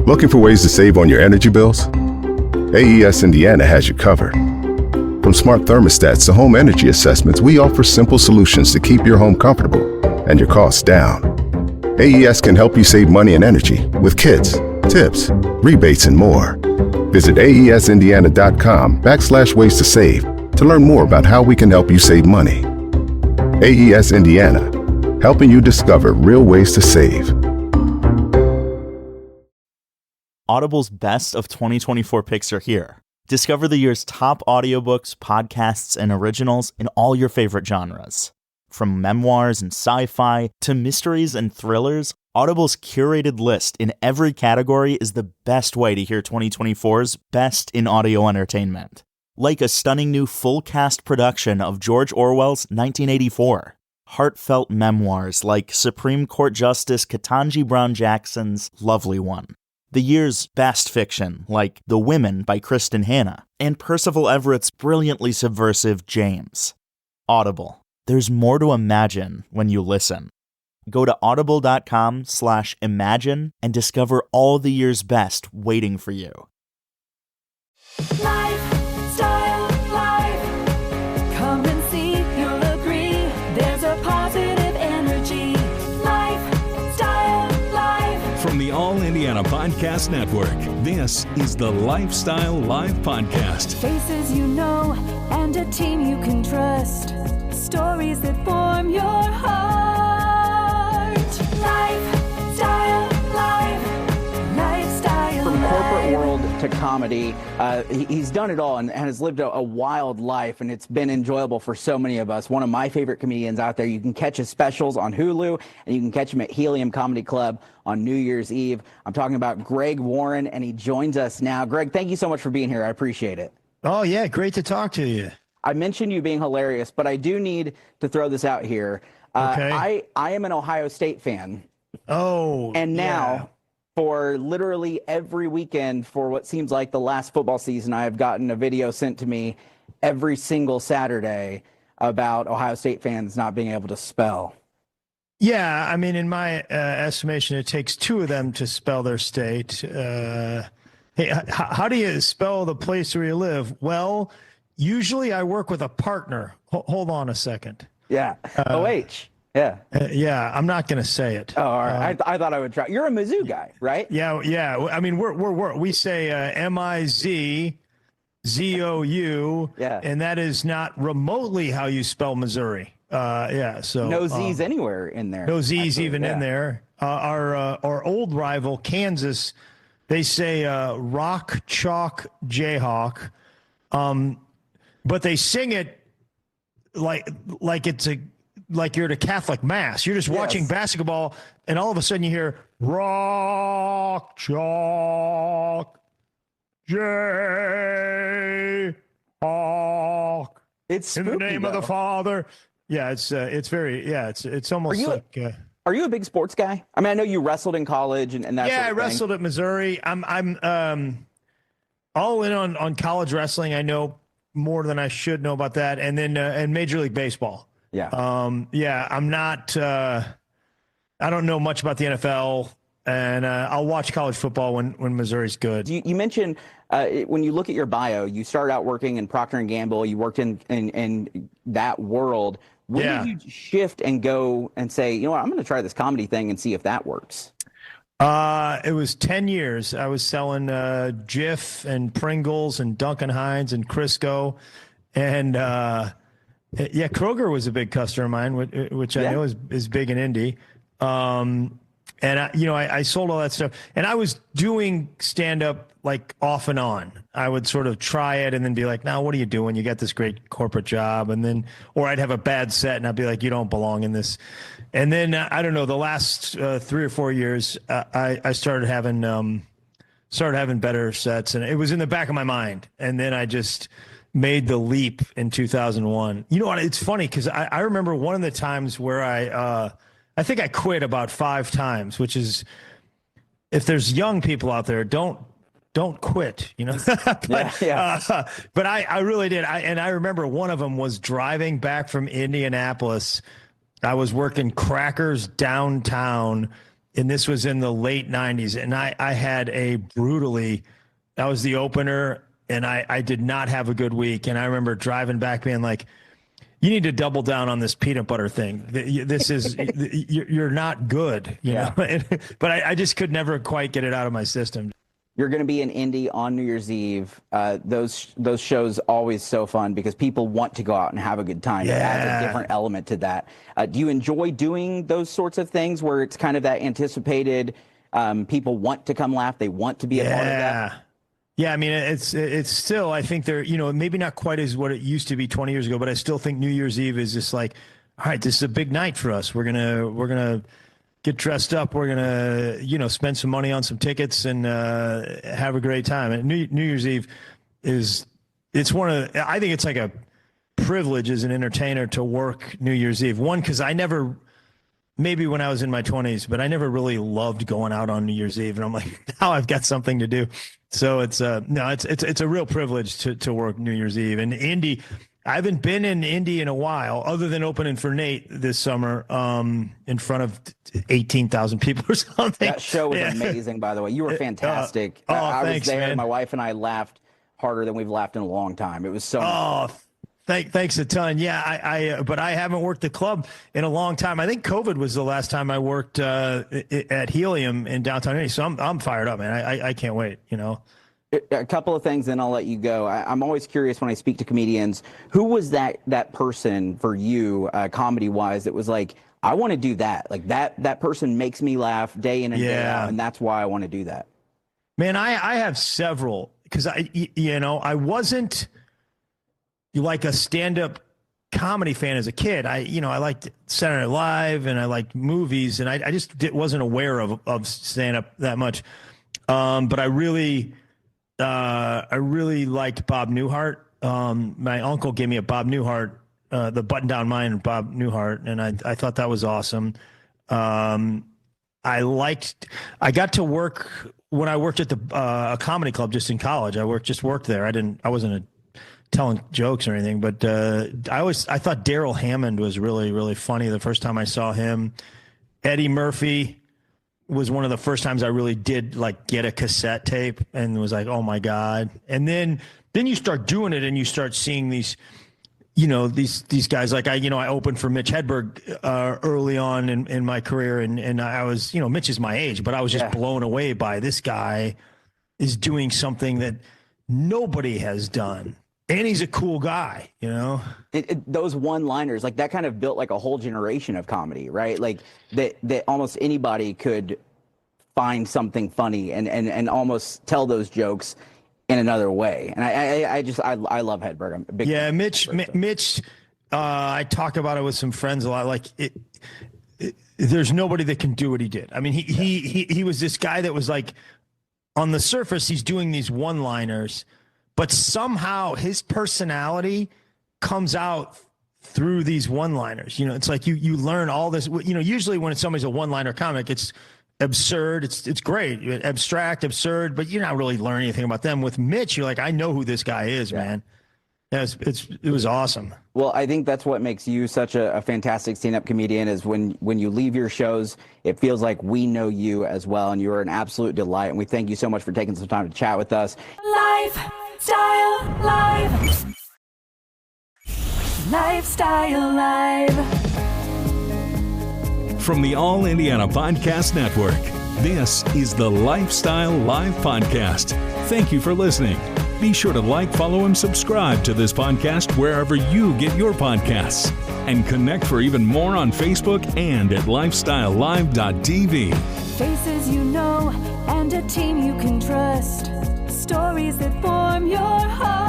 Looking for ways to save on your energy bills? AES Indiana has you covered. From smart thermostats to home energy assessments, we offer simple solutions to keep your home comfortable and your costs down. AES can help you save money and energy with kits, tips, rebates, and more. Visit aesindiana.com/ways to save to learn more about how we can help you save money. AES Indiana, helping you discover real ways to save. Audible's Best of 2024 picks are here. Discover the year's top audiobooks, podcasts, and originals in all your favorite genres. From memoirs and sci-fi to mysteries and thrillers, Audible's curated list in every category is the best way to hear 2024's best in audio entertainment. Like a stunning new full-cast production of George Orwell's 1984. Heartfelt memoirs like Supreme Court Justice Ketanji Brown Jackson's Lovely One. The year's best fiction, like The Women by Kristen Hanna, and Percival Everett's brilliantly subversive James. Audible. There's more to imagine when you listen. Go to audible.com/imagine and discover all the year's best waiting for you. Lifestyle Life. Come and see, you'll agree. There's a positive energy. Lifestyle Life. From the All Indiana Podcast Network, this is the Lifestyle Live Podcast. Faces you know and a team you can trust. Stories that form your heart. Lifestyle Live. Lifestyle From Live. corporate world to comedy, he's done it all and has lived a wild life, and it's been enjoyable for so many of us. One of my favorite comedians out there. You can catch his specials on Hulu, and you can catch him at Helium Comedy Club on New Year's Eve. I'm talking about Greg Warren, and he joins us now. Greg, thank you so much for being here. I appreciate it. Oh, yeah. Great to talk to you. I mentioned you being hilarious, but I do need to throw this out here. Okay. I am an Ohio State fan. Oh, And now, yeah. for literally every weekend for what seems like the last football season, I have gotten a video sent to me every single Saturday about Ohio State fans not being able to spell. Yeah, I mean, in my estimation, it takes two of them to spell their state. Hey, how do you spell the place where you live? Well, usually I work with a partner. Hold on a second. Yeah. OH. Yeah. Yeah, I'm not going to say it. Oh, all right. I thought I would try. You're a Mizzou guy, right? Yeah. I mean, we say MIZZOU. Yeah. And that is not remotely how you spell Missouri. Yeah. So No Z's anywhere in there. no Z's actually, even yeah. in there. Our old rival, Kansas, they say Rock Chalk Jayhawk, but they sing it like you're at a Catholic mass. You're just watching basketball, and all of a sudden you hear Rock Chalk Jayhawk. It's In the spooky, name of though. the Father. Yeah, it's almost like. Are you a big sports guy? I mean, I know you wrestled in college and that. Yeah, sort I of wrestled at Missouri. I'm all in on college wrestling. I know more than I should know about that, and then and Major League Baseball. Yeah. I'm not. I don't know much about the NFL, and I'll watch college football when Missouri's good. You mentioned when you look at your bio, you started out working in Procter & Gamble. You worked in that world. When did you shift and go and say, you know what, I'm going to try this comedy thing and see if that works? It was 10 years. I was selling Jif and Pringles and Duncan Hines and Crisco. And Kroger was a big customer of mine, which I know is big in Indy. And I sold all that stuff. And I was doing stand-up like off and on. I would sort of try it and then be like, "Now, what are you doing? You got this great corporate job." And then, or I'd have a bad set and I'd be like, "You don't belong in this." And then I don't know, the last 3 or 4 years, I started having better sets, and it was in the back of my mind. And then I just made the leap in 2001. You know what? It's funny because I remember one of the times where I think I quit about 5 times, which is, if there's young people out there, don't quit, you know. But I really did. And I remember one of them was driving back from Indianapolis. I was working Crackers downtown, and this was in the late 90s, and I had that was the opener, and I did not have a good week. And I remember driving back being like, you need to double down on this peanut butter thing. This is, you're not good, you know? But I just could never quite get it out of my system. You're going to be in Indy on New Year's Eve. Those shows always so fun because people want to go out and have a good time. It adds a different element to that. Do you enjoy doing those sorts of things where it's kind of that anticipated, people want to come laugh, they want to be a part of that? Yeah, I mean, it's still, I think they're, maybe not quite as what it used to be 20 years ago, but I still think New Year's Eve is just like, all right, this is a big night for us. We're gonna get dressed up. We're gonna, spend some money on some tickets and have a great time. And New Year's Eve I think it's like a privilege as an entertainer to work New Year's Eve. One, because maybe when I was in my 20s, but I never really loved going out on New Year's Eve. And I'm like, now I've got something to do. So it's a real privilege to work New Year's Eve. And Indy, I haven't been in Indy in a while, other than opening for Nate this summer in front of 18,000 people or something. That show was amazing, by the way. You were fantastic. I was there. Man. My wife and I laughed harder than we've laughed in a long time. It was so much fun. Thanks a ton. Yeah, but I haven't worked the club in a long time. I think COVID was the last time I worked at Helium in downtown Indy. So I'm fired up, man. I can't wait. A couple of things, then I'll let you go. I'm always curious when I speak to comedians, who was that person for you, comedy-wise, that was like, I want to do that. Like that person makes me laugh day in and day out, and that's why I want to do that. Man, I have several, because I wasn't like a stand-up comedy fan as a kid. I liked Saturday Night Live and I liked movies, and I just wasn't aware of stand-up that much. But I really liked Bob Newhart. My uncle gave me a Bob Newhart, the button-down mind Bob Newhart, and I thought that was awesome. I got to work when I worked at a comedy club just in college. I worked there. I wasn't telling jokes or anything, but I thought Daryl Hammond was really, really funny the first time I saw him. Eddie Murphy was one of the first times I really did like get a cassette tape and was like, oh my God. And then you start doing it and you start seeing these, these guys. Like I opened for Mitch Hedberg early on in my career, and I was, Mitch is my age, but I was just blown away by this guy is doing something that nobody has done. And he's a cool guy, Those one-liners, like that kind of built like a whole generation of comedy, right? Like that almost anybody could find something funny and almost tell those jokes in another way. And I love Hedberg. I'm a big fan. Mitch. I talk about it with some friends a lot. Like there's nobody that can do what he did. I mean, he was this guy that was like, on the surface, he's doing these one-liners, but somehow his personality comes out through these one-liners. It's like you learn all this. Usually when somebody's a one-liner comic, it's absurd. It's great, abstract, absurd, but you're not really learning anything about them. With Mitch, you're like, I know who this guy is, man. Yeah, it was awesome. Well, I think that's what makes you such a fantastic stand-up comedian is when you leave your shows, it feels like we know you as well, and you're an absolute delight. And we thank you so much for taking some time to chat with us. Lifestyle Live. Lifestyle Live. From the All Indiana Podcast Network, this is the Lifestyle Live Podcast. Thank you for listening. Be sure to like, follow, and subscribe to this podcast wherever you get your podcasts. And connect for even more on Facebook and at lifestylelive.tv. Faces you know and a team you can trust. Stories that form your heart.